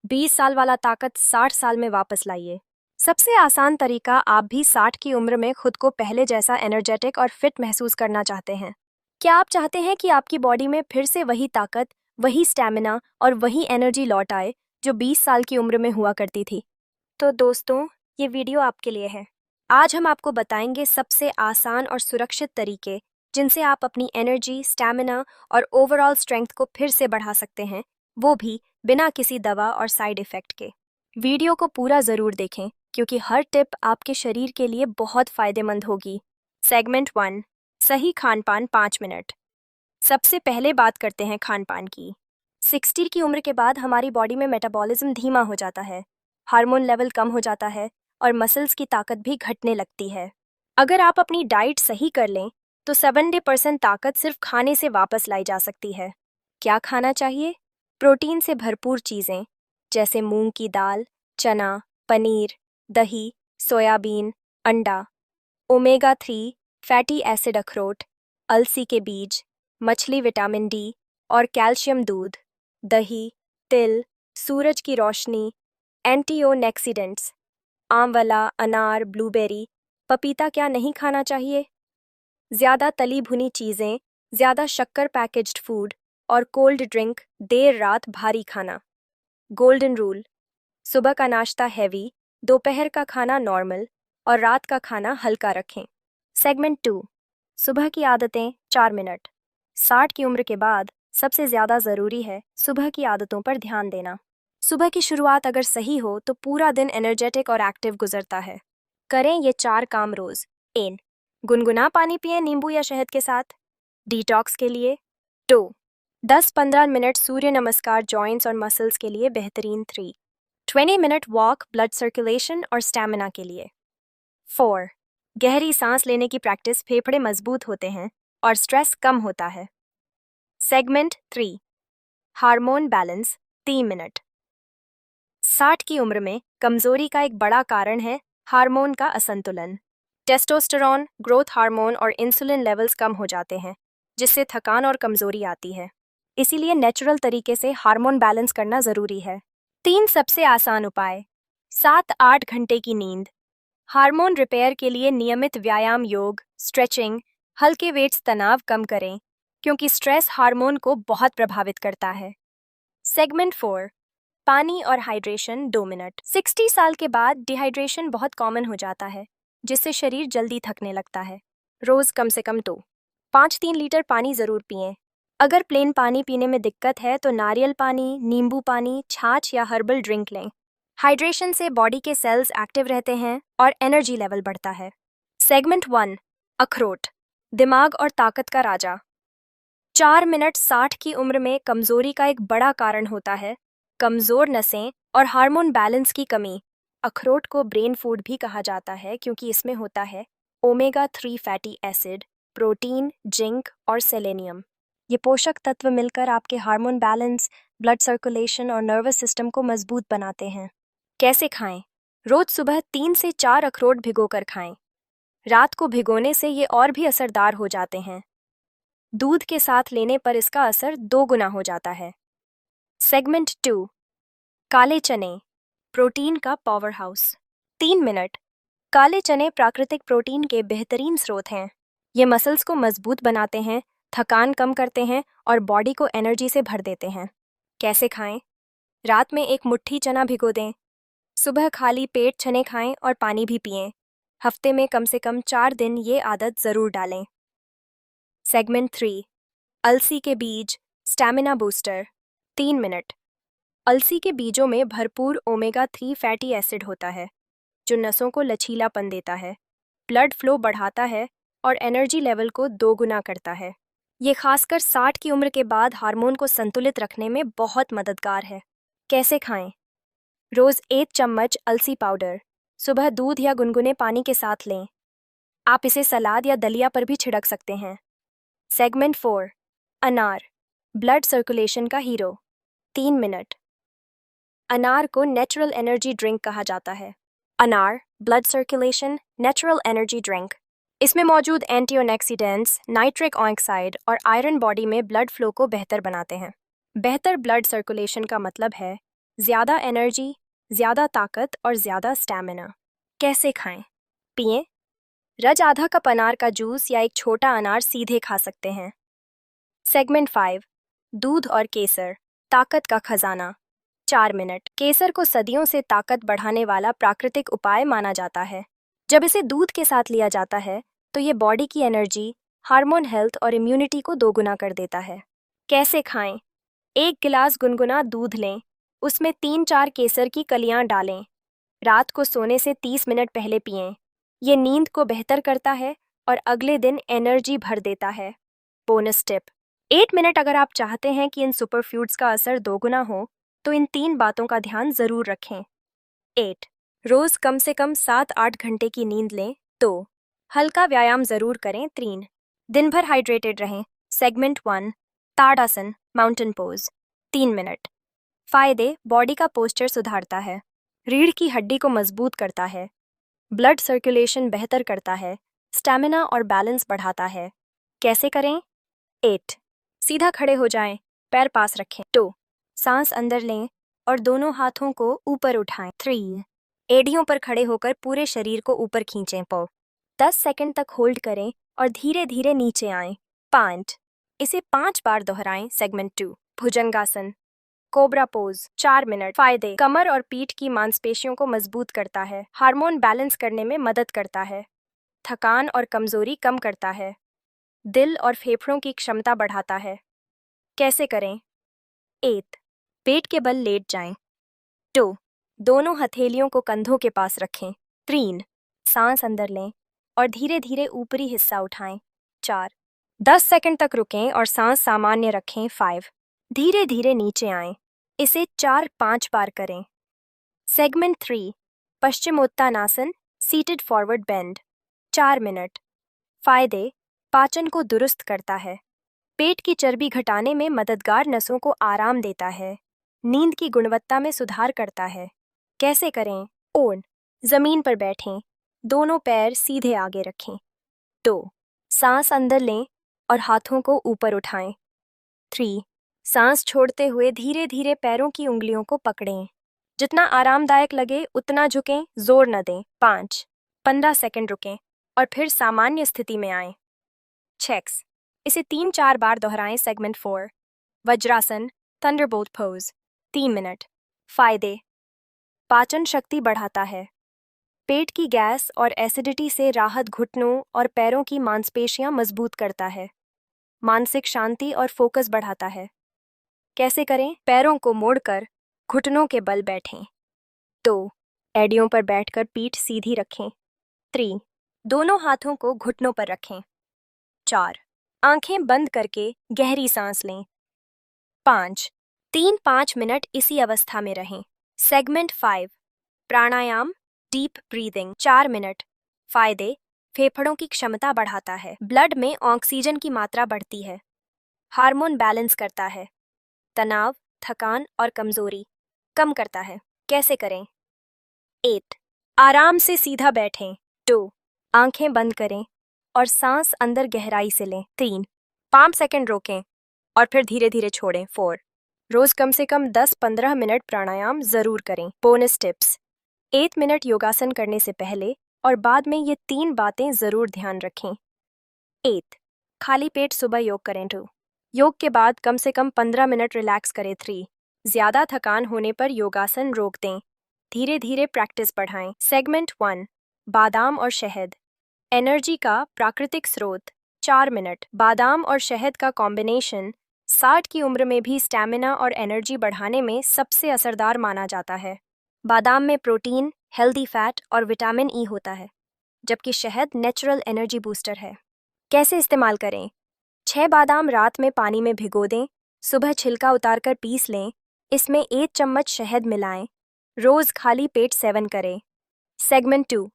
20 साल वाला ताकत 60 साल में वापस लाइए। सबसे आसान तरीका, आप भी 60 की उम्र में खुद को पहले जैसा एनर्जेटिक और फिट महसूस करना चाहते हैं। क्या आप चाहते हैं कि आपकी बॉडी में फिर से वही ताकत, वही स्टैमिना और वही एनर्जी लौट आए जो 20 साल की उम्र में हुआ करती थी? तो दोस्तों, ये वीडियो आपके लिए है। आज हम आपको बताएंगे सबसे आसान और सुरक्षित तरीके जिनसे आप अपनी एनर्जी, स्टैमिना और ओवरऑल स्ट्रेंथ को फिर से बढ़ा सकते हैं, वो भी बिना किसी दवा और साइड इफेक्ट के। वीडियो को पूरा ज़रूर देखें क्योंकि हर टिप आपके शरीर के लिए बहुत फायदेमंद होगी। सेगमेंट 1, सही खान-पान 5 मिनट। सबसे पहले बात करते हैं खान-पान की। 60 की उम्र के बाद हमारी बॉडी में मेटाबॉलिज्म धीमा हो जाता है, हार्मोन लेवल कम हो जाता है और मसल्स की ताकत भी घटने लगती है। अगर आप अपनी डाइट सही कर लें तो 70% ताकत सिर्फ खाने से वापस लाई जा सकती है। क्या खाना चाहिए? प्रोटीन से भरपूर चीज़ें जैसे मूंग की दाल, चना, पनीर, दही, सोयाबीन, अंडा, ओमेगा 3 फैटी एसिड अखरोट, अलसी के बीज, मछली विटामिन डी और कैल्शियम दूध, दही, तिल, सूरज की रोशनी, एंटीओक्सीडेंट्स, आंवला, अनार, ब्लूबेरी, पपीता क्या नहीं खाना चाहिए? ज़्यादा तली भुनी चीज़ें, ज़्यादा शक्कर पैकेज्ड फूड और कोल्ड ड्रिंक, देर रात भारी खाना। गोल्डन रूल, सुबह का नाश्ता हैवी, दोपहर का खाना नॉर्मल और रात का खाना हल्का रखें। सेगमेंट 2, सुबह की आदतें 4 मिनट। 60 की उम्र के बाद सबसे ज़्यादा ज़रूरी है सुबह की आदतों पर ध्यान देना। सुबह की शुरुआत अगर सही हो तो पूरा दिन एनर्जेटिक और एक्टिव गुजरता है। करें ये 4 काम रोज़। 1, गुनगुना पानी पिएं नींबू या शहद के साथ, डिटॉक्स के लिए। 2, 10-15 मिनट सूर्य नमस्कार जॉइंट्स और मसल्स के लिए बेहतरीन। 3, 20 मिनट वॉक ब्लड सर्कुलेशन और स्टैमिना के लिए। 4, गहरी सांस लेने की प्रैक्टिस, फेफड़े मजबूत होते हैं और स्ट्रेस कम होता है। Segment 3, hormone balance 3 minute. 60 की उम्र में कमजोरी का एक बड़ा कारण है हार्मोन का असंतुलन। टेस्टोस्टेरोन, ग्रोथ हार्मोन और इंसुलिन लेवल्स कम हो जाते हैं, जिससे थकान और कमजोरी आती है। इसीलिए नेचुरल तरीके से हार्मोन बैलेंस करना जरूरी है। 3 सबसे आसान उपाय। 7-8 घंटे की नींद। हार्मोन रिपेयर के लिए नियमित व्यायाम, योग, स्ट्रेचिंग, हल्के वेट्स तनाव कम करें, क्योंकि स्ट्रेस हार्मोन को बहुत प्रभावित करता है। सेगमेंट 4, पानी और हाइड्रेशन 2 मिनट। 60 साल के बाद डिहाइड्रेशन बहुत कॉमन हो जाता है, जिससे शरीर जल्दी थकने लगता है। रोज कम से कम 5-3 लीटर पानी जरूर पिएं। अगर प्लेन पानी पीने में दिक्कत है तो नारियल पानी, नींबू पानी, छाछ या हर्बल ड्रिंक लें। हाइड्रेशन से बॉडी के सेल्स एक्टिव रहते हैं और एनर्जी लेवल बढ़ता है। सेगमेंट 1, अखरोट, दिमाग और ताकत का राजा। 4 मिनट 60 की उम्र में कमजोरी का एक बड़ा कारण होता है कमजोर नसें और हार्मोन बैलेंस की कमी। अखरोट को ब्रेन फूड भी कहा जाता है क्योंकि इसमें होता है omega 3 fatty acid, protein, zinc और सेलेनियम। ये पोषक तत्व मिलकर आपके हार्मोन बैलेंस, ब्लड सर्कुलेशन और नर्वस सिस्टम को मजबूत बनाते हैं। कैसे खाएं? रोज सुबह 3 से 4 अखरोट भिगोकर खाएं। रात को भिगोने से ये और भी असरदार हो जाते हैं। दूध के साथ लेने पर इसका असर 2 गुना हो जाता है। सेगमेंट 2, काले चने, प्रोटीन का पावर हाउस। 3 मिनट। काले चने प्राकृतिक प्रोटीन के बेहतरीन स्रोत हैं। ये मसल्स को मजबूत बनाते हैं, थकान कम करते हैं और बॉडी को एनर्जी से भर देते हैं। कैसे खाएं? रात में एक मुट्ठी चना भिगो दें। सुबह खाली पेट चने खाएं और पानी भी पिएं। हफ्ते में कम से कम 4 दिन ये आदत जरूर डालें। सेगमेंट 3, अलसी के बीज, स्टैमिना बूस्टर। 3 मिनट। अलसी के बीजों में भरपूर ओमेगा 3 फैटी एसिड होता है, जो नसों को लचीलापन देता है, ब्लड फ्लो बढ़ाता है और एनर्जी लेवल को 2 गुना करता है। ये खासकर 60 की उम्र के बाद हार्मोन को संतुलित रखने में बहुत मददगार है। कैसे खाएं? रोज 1 चम्मच अलसी पाउडर सुबह दूध या गुनगुने पानी के साथ लें। आप इसे सलाद या दलिया पर भी छिड़क सकते हैं। सेगमेंट 4, अनार, ब्लड सर्कुलेशन का हीरो। 3 मिनट। अनार को नेचुरल एनर्जी ड्रिंक कहा जाता है। अनार, blood circulation, natural energy drink. इसमें मौजूद एंटीऑक्सीडेंट्स, नाइट्रिक ऑक्साइड और आयरन बॉडी में ब्लड फ्लो को बेहतर बनाते हैं। बेहतर ब्लड सर्कुलेशन का मतलब है ज़्यादा एनर्जी, ज़्यादा ताकत और ज़्यादा स्टैमिना। कैसे खाएं? पिएं। रज आधा कप अनार का जूस या एक छोटा अनार सीधे खा सकते हैं। सेगमेंट 5, दूध और केसर, ताकत का खजाना। 4 मिनट। केसर को सदियों से ताकत बढ़ाने वाला प्राकृतिक उपाय माना जाता है। जब इसे दूध के साथ लिया जाता है तो ये बॉडी की एनर्जी, हार्मोन हेल्थ और इम्यूनिटी को दोगुना कर देता है। कैसे खाएं? 1 गिलास गुनगुना दूध लें, उसमें 3-4 केसर की कलियां डालें। रात को सोने से 30 मिनट पहले पिएं। ये नींद को बेहतर करता है और अगले दिन एनर्जी भर देता है। Bonus tip: 8 minute. अगर आप चाहते हैं कि इन सुपरफूड्स का असर दोगुना हो तो इन 3 बातों का ध्यान जरूर रखें। 8. रोज कम से कम 7-8 घंटे की नींद लें। 2. हल्का व्यायाम जरूर करें। 3. दिन भर हाइड्रेटेड रहें। सेगमेंट 1, ताड़ासन, माउंटेन पोज। 3 मिनट। फायदे: बॉडी का पोस्चर सुधारता है, रीढ़ की हड्डी को मजबूत करता है, ब्लड सर्कुलेशन बेहतर करता है, स्टैमिना और बैलेंस बढ़ाता है। कैसे करें? 8. सीधा खड़े हो जाएं, पैर पास रखें। 2. सांस अंदर लें और दोनों हाथों को ऊपर उठाएं। 3. एड़ियों पर खड़े होकर पूरे शरीर को ऊपर खींचें। 4. 10 सेकंड तक होल्ड करें और धीरे धीरे नीचे आएं। 5. इसे 5 बार दोहराएं। सेगमेंट 2, भुजंगासन, कोबरा पोज। 4 मिनट। फायदे: कमर और पीठ की मांसपेशियों को मजबूत करता है, हार्मोन बैलेंस करने में मदद करता है, थकान और कमजोरी कम करता है, दिल और फेफड़ों की क्षमता बढ़ाता है। कैसे करें? 8. पेट के बल लेट जाएं। 2. दोनों हथेलियों को कंधों के पास रखें। 3. सांस अंदर लें और धीरे धीरे ऊपरी हिस्सा उठाएं। 4. 10 सेकंड तक रुकें और सांस सामान्य रखें। 5. धीरे धीरे नीचे आएं। इसे 4-5 बार करें। Segment 3, Paschimottanasana, seated forward bend. 4 minute. फायदे: पाचन को दुरुस्त करता है, पेट की चर्बी घटाने में मददगार, नसों को आराम देता है, नींद की गुणवत्ता में सुधार करता है। कैसे करें? ओन, जमीन पर बैठें, दोनों पैर सीधे आगे रखें। 2. सांस अंदर लें और हाथों को ऊपर उठाएं। 3. सांस छोड़ते हुए धीरे धीरे पैरों की उंगलियों को पकड़ें। जितना आरामदायक लगे उतना झुकें, जोर न दें। 5. 15 सेकंड रुकें और फिर सामान्य स्थिति में आएं। चेक्स: इसे 3-4 बार दोहराएं। Segment 4, vajrasana, Thunderbolt pose. 3 minute. फायदे: पाचन शक्ति बढ़ाता है, पेट की गैस और एसिडिटी से राहत, घुटनों और पैरों की मांसपेशियां मजबूत करता है, मानसिक शांति और फोकस बढ़ाता है। कैसे करें? पैरों को मोड़कर घुटनों के बल बैठें। 2. एड़ियों पर बैठकर पीठ सीधी रखें। 3. दोनों हाथों को घुटनों पर रखें। 4. आंखें बंद करके गहरी सांस लें। 5. 3-5 मिनट इसी अवस्था में रहें। सेगमेंट 5, प्राणायाम, डीप ब्रीदिंग। 4 मिनट। फायदे: फेफड़ों की क्षमता बढ़ाता है, ब्लड में ऑक्सीजन की मात्रा बढ़ती है, हार्मोन बैलेंस करता है, तनाव, थकान और कमजोरी कम करता है। कैसे करें? 8. आराम से सीधा बैठें। 2. आंखें बंद करें और सांस अंदर गहराई से लें। 3. 5 सेकंड रोकें और फिर धीरे धीरे छोड़ें। 4. रोज कम से कम 10-15 मिनट प्राणायाम जरूर करें। बोनस टिप्स: 8 मिनट योगासन करने से पहले और बाद में ये 3 बातें जरूर ध्यान रखें। 8. खाली पेट सुबह योग करें। 2. योग के बाद कम से कम 15 मिनट रिलैक्स करें। 3. ज्यादा थकान होने पर योगासन रोक दें, धीरे धीरे प्रैक्टिस बढ़ाएं। सेगमेंट 1, बादाम और शहद, एनर्जी का प्राकृतिक स्रोत। 4 मिनट। बादाम और शहद का कॉम्बिनेशन 60 की उम्र में भी स्टैमिना और एनर्जी बढ़ाने में सबसे असरदार माना जाता है। बादाम में प्रोटीन, हेल्दी फैट और विटामिन ई होता है, जबकि शहद नेचुरल एनर्जी बूस्टर है। कैसे इस्तेमाल करें? 6 बादाम रात में पानी में भिगो दें, सुबह छिलका उतारकर पीस लें, इसमें 1 चम्मच शहद मिलाएं, रोज खाली पेट सेवन करें। सेगमेंट 2,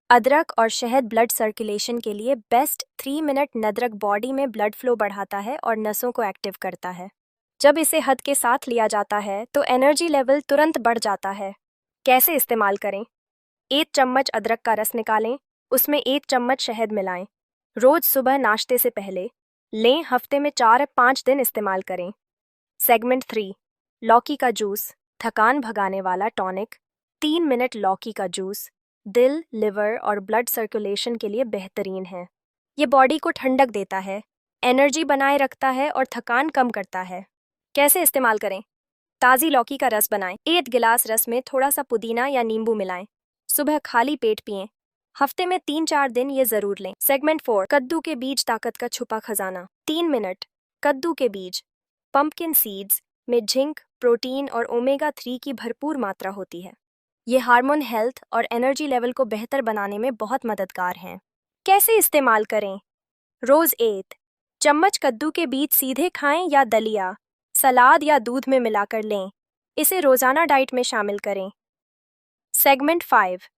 अदरक और शहद ब्लड सर्कुलेशन के लिए बेस्ट। 3 मिनट। अदरक बॉडी में ब्लड फ्लो बढ़ाता है और नसों को एक्टिव करता है। जब इसे हद के साथ लिया जाता है तो एनर्जी लेवल तुरंत बढ़ जाता है। कैसे इस्तेमाल करें? 1 चम्मच अदरक का रस निकालें, उसमें 1 चम्मच शहद मिलाएं, रोज सुबह नाश्ते से पहले लें, हफ्ते में 4-5 दिन इस्तेमाल करें। सेगमेंट 3, लौकी का जूस, थकान भगाने वाला टॉनिक, 3 मिनट लौकी का जूस दिल, लिवर और ब्लड सर्कुलेशन के लिए बेहतरीन है। ये बॉडी को ठंडक देता है, एनर्जी बनाए रखता है और थकान कम करता है। कैसे इस्तेमाल करें? ताज़ी लौकी का रस बनाएं। 1 गिलास रस में थोड़ा सा पुदीना या नींबू मिलाएं। सुबह खाली पेट पिएं। हफ्ते में 3-4 दिन ये जरूर लें। सेगमेंट 4, कद्दू के बीज, ताकत का छुपा खजाना। 3 मिनट। कद्दू के बीज, पंपकिन सीड्स में जिंक, प्रोटीन और ओमेगा 3 की भरपूर मात्रा होती है। ये हार्मोन हेल्थ और एनर्जी लेवल को बेहतर बनाने में बहुत मददगार हैं। कैसे इस्तेमाल करें? रोज 1 चम्मच कद्दू के बीज सीधे खाएं या दलिया, सलाद या दूध में मिलाकर लें। इसे रोजाना डाइट में शामिल करें। सेगमेंट 5,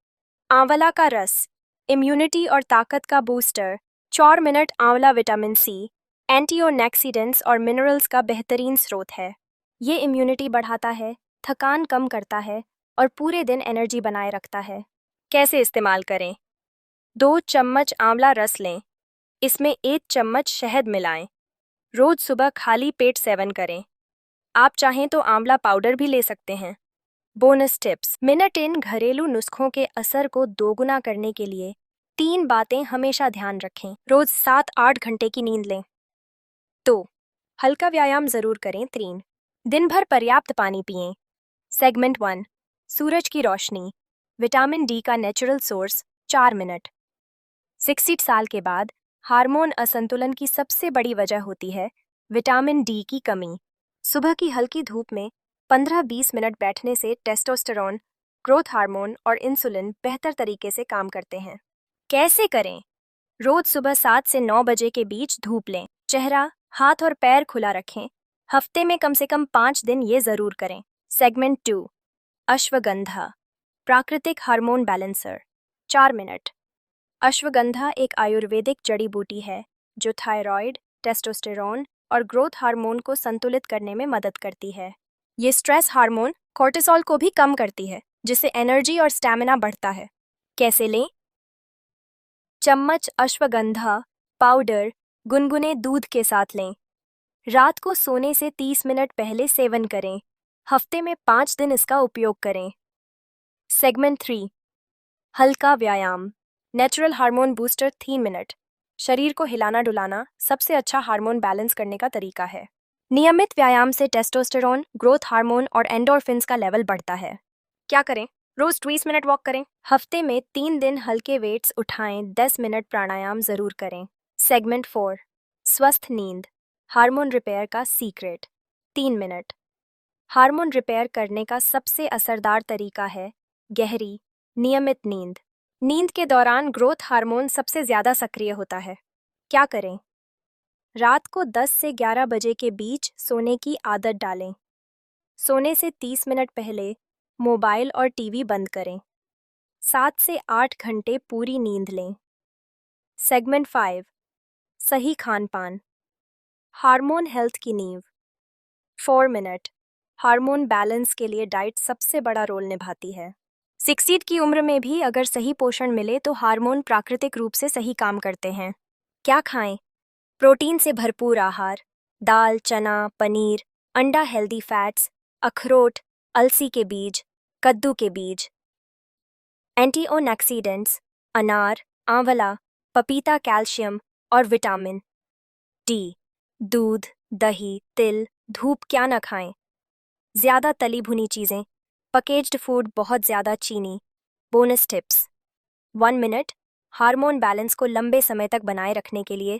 आंवला का रस, इम्यूनिटी और ताकत का बूस्टर। 4 मिनट। आंवला विटामिन सी, एंटीऑक्सीडेंट्स और मिनरल्स का बेहतरीन स्रोत है। ये इम्यूनिटी बढ़ाता है, थकान कम करता है और पूरे दिन एनर्जी बनाए रखता है। कैसे इस्तेमाल करें? 2 चम्मच आंवला रस लें। इसमें 1 चम्मच शहद मिलाएं। रोज सुबह खाली पेट सेवन करें। आप चाहें तो आंवला पाउडर भी ले सकते हैं। Bonus tips. मिनट इन घरेलू नुस्खों के असर को दोगुना करने के लिए 3 बातें हमेशा ध्यान रखें। रोज 7-8 घंटे की नींद लें। 2 हल्का व्यायाम जरूर करें। 3 दिन भर पर्याप्त पानी पिएं। सेगमेंट 1, सूरज की रोशनी, विटामिन डी का नेचुरल सोर्स। 4 मिनट। 60 साल के बाद हार्मोन असंतुलन की सबसे बड़ी वजह होती है विटामिन डी की कमी। सुबह की हल्की धूप में 15-20 मिनट बैठने से टेस्टोस्टेरोन, ग्रोथ हार्मोन और इंसुलिन बेहतर तरीके से काम करते हैं। कैसे करें? रोज सुबह 7 से 9 बजे के बीच धूप लें। चेहरा, हाथ और पैर खुला रखें। हफ्ते में कम से कम 5 दिन ये जरूर करें। सेगमेंट 2, अश्वगंधा, प्राकृतिक हार्मोन बैलेंसर। 4 मिनट। अश्वगंधा एक आयुर्वेदिक जड़ी बूटी है जो थायराइड, टेस्टोस्टेरोन और ग्रोथ हार्मोन को संतुलित करने में मदद करती है। ये स्ट्रेस हार्मोन कोर्टिसोल को भी कम करती है, जिससे एनर्जी और स्टैमिना बढ़ता है। कैसे लें? चम्मच अश्वगंधा पाउडर गुनगुने दूध के साथ लें। रात को सोने से 30 मिनट पहले सेवन करें। हफ्ते में 5 दिन इसका उपयोग करें। सेगमेंट 3, हल्का व्यायाम, नेचुरल हार्मोन बूस्टर। 3 मिनट। शरीर को हिलाना डुलाना सबसे अच्छा हार्मोन बैलेंस करने का तरीका है। नियमित व्यायाम से टेस्टोस्टेरोन, ग्रोथ हार्मोन और एंडोर्फिन्स का लेवल बढ़ता है। क्या करें? रोज 20 मिनट वॉक करें। हफ्ते में 3 दिन हल्के वेट्स उठाएं। 10 मिनट प्राणायाम जरूर करें। सेगमेंट 4, स्वस्थ नींद, हार्मोन रिपेयर का सीक्रेट। 3 मिनट। हार्मोन रिपेयर करने का सबसे असरदार तरीका है गहरी, नियमित नींद। नींद के दौरान ग्रोथ हार्मोन सबसे ज्यादा सक्रिय होता है। क्या करें? रात को 10 से 11 बजे के बीच सोने की आदत डालें। सोने से 30 मिनट पहले मोबाइल और टीवी बंद करें। 7 से 8 घंटे पूरी नींद लें। सेगमेंट 5, सही खान पान, हार्मोन हेल्थ की नींव। 4 मिनट। हार्मोन बैलेंस के लिए डाइट सबसे बड़ा रोल निभाती है। 60 की उम्र में भी अगर सही पोषण मिले तो हार्मोन प्राकृतिक रूप से सही काम करते हैं। क्या खाएं? प्रोटीन से भरपूर आहार, दाल, चना, पनीर, अंडा, हेल्दी फैट्स, अखरोट, अलसी के बीज, कद्दू के बीज। एंटीऑक्सीडेंट्स, अनार, आंवला, पपीता कैल्शियम और विटामिन डी। दूध, दही, तिल, धूप क्या न खाएं। ज्यादा तली भुनी चीजें, पैकेज्ड फूड, बहुत ज्यादा चीनी। Bonus tips. 1 minute. Hormone balance को लंबे समय तक बनाए रखने के लिए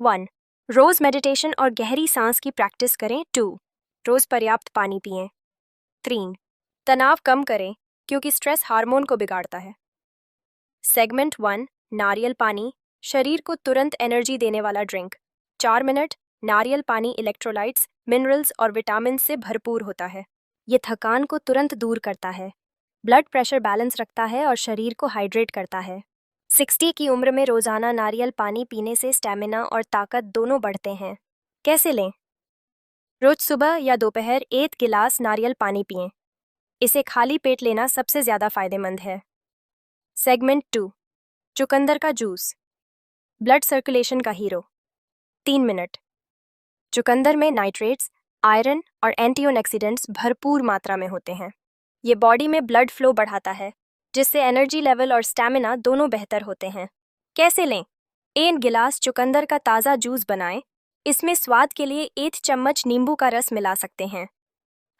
1 रोज मेडिटेशन और गहरी सांस की प्रैक्टिस करें। 2 रोज पर्याप्त पानी पिएं। 3 तनाव कम करें क्योंकि स्ट्रेस हार्मोन को बिगाड़ता है। सेगमेंट 1, नारियल पानी, शरीर को तुरंत एनर्जी देने वाला ड्रिंक। 4 मिनट। नारियल पानी इलेक्ट्रोलाइट्स, मिनरल्स और विटामिन से भरपूर होता है। ये थकान को तुरंत दूर करता है, ब्लड प्रेशर बैलेंस रखता है और शरीर को हाइड्रेट करता है। 60 की उम्र में रोजाना नारियल पानी पीने से स्टैमिना और ताकत दोनों बढ़ते हैं। कैसे लें? रोज सुबह या दोपहर 1 गिलास नारियल पानी पिएं। इसे खाली पेट लेना सबसे ज्यादा फायदेमंद है। सेगमेंट 2, चुकंदर का जूस, ब्लड सर्कुलेशन का हीरो। 3 मिनट। चुकंदर में नाइट्रेट्स, आयरन और एंटीऑक्सीडेंट्स भरपूर मात्रा में होते हैं। ये बॉडी में ब्लड फ्लो बढ़ाता है, जिससे एनर्जी लेवल और स्टैमिना दोनों बेहतर होते हैं। कैसे लें? 1 गिलास चुकंदर का ताज़ा जूस बनाएं। इसमें स्वाद के लिए 1 चम्मच नींबू का रस मिला सकते हैं।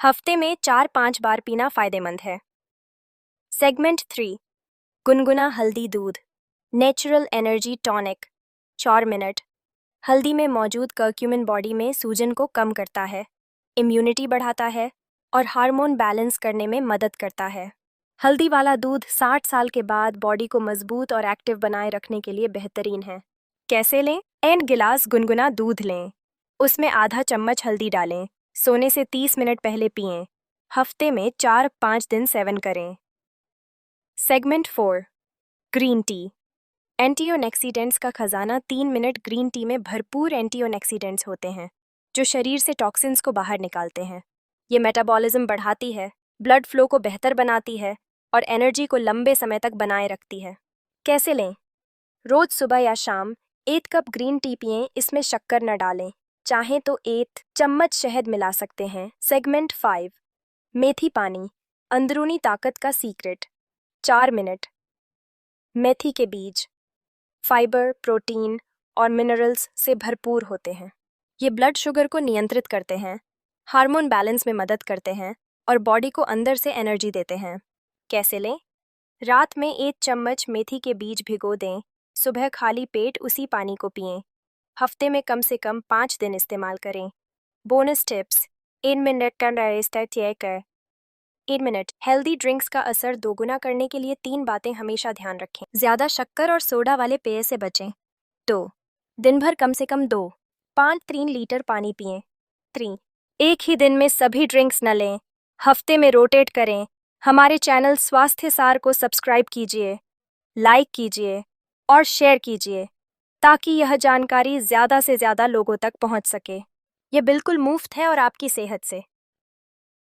हफ्ते में 4-5 बार पीना फायदेमंद है। सेगमेंट 3, गुनगुना हल्दी दूध, नेचुरल एनर्जी टॉनिक, 4 मिनट। हल्दी में मौजूद कर्क्यूमिन बॉडी में सूजन को कम करता है, इम्यूनिटी बढ़ाता है और हार्मोन बैलेंस करने में मदद करता है। हल्दी वाला दूध 60 साल के बाद बॉडी को मजबूत और एक्टिव बनाए रखने के लिए बेहतरीन है। कैसे लें? 1 गिलास गुनगुना दूध लें। उसमें आधा चम्मच हल्दी डालें। सोने से 30 मिनट पहले पिएं। हफ्ते में 4-5 दिन सेवन करें। Segment 4, green tea. एंटीऑक्सीडेंट्स का खजाना। 3 मिनट ग्रीन टी में भरपूर एंटीऑक्सीडेंट्स होते हैं, जो शरीर से टॉक्सिन्स को बाहर निकालते हैं। ये मेटाबॉलिज्म बढ़ाती है, ब्लड फ्लो को बेहतर बनाती है और एनर्जी को लंबे समय तक बनाए रखती है। कैसे लें? रोज सुबह या शाम 1 कप ग्रीन टी पिएं। इसमें शक्कर न डालें। चाहें तो 1 चम्मच शहद मिला सकते हैं। सेगमेंट 5, मेथी पानी, अंदरूनी ताकत का सीक्रेट, 4 मिनट। मेथी के बीज फाइबर, प्रोटीन और मिनरल्स से भरपूर होते हैं। ये ब्लड शुगर को नियंत्रित करते हैं, हार्मोन बैलेंस में मदद करते हैं और बॉडी को अंदर से एनर्जी देते हैं। कैसे लें? रात में 1 चम्मच मेथी के बीज भिगो दें। सुबह खाली पेट उसी पानी को पिएं। हफ्ते में कम से कम 5 दिन इस्तेमाल करें। बोनस टिप्स: 1 मिनट का रास्ता तय कर। 1 मिनट। हेल्दी ड्रिंक्स का असर दोगुना करने के लिए 3 बातें हमेशा ध्यान रखें। ज़्यादा शक्कर और सोडा वाले पेय से बचें। 2, दिन भर कम से कम 2.5-3 लीटर पानी पिएं। 3, एक ही दिन में सभी ड्रिंक्स न लें। हफ्ते में रोटेट करें। हमारे चैनल स्वास्थ्य सार को सब्सक्राइब कीजिए, लाइक कीजिए और शेयर कीजिए, ताकि यह जानकारी ज़्यादा से ज़्यादा लोगों तक पहुंच सके। ये बिल्कुल मुफ्त है और आपकी सेहत से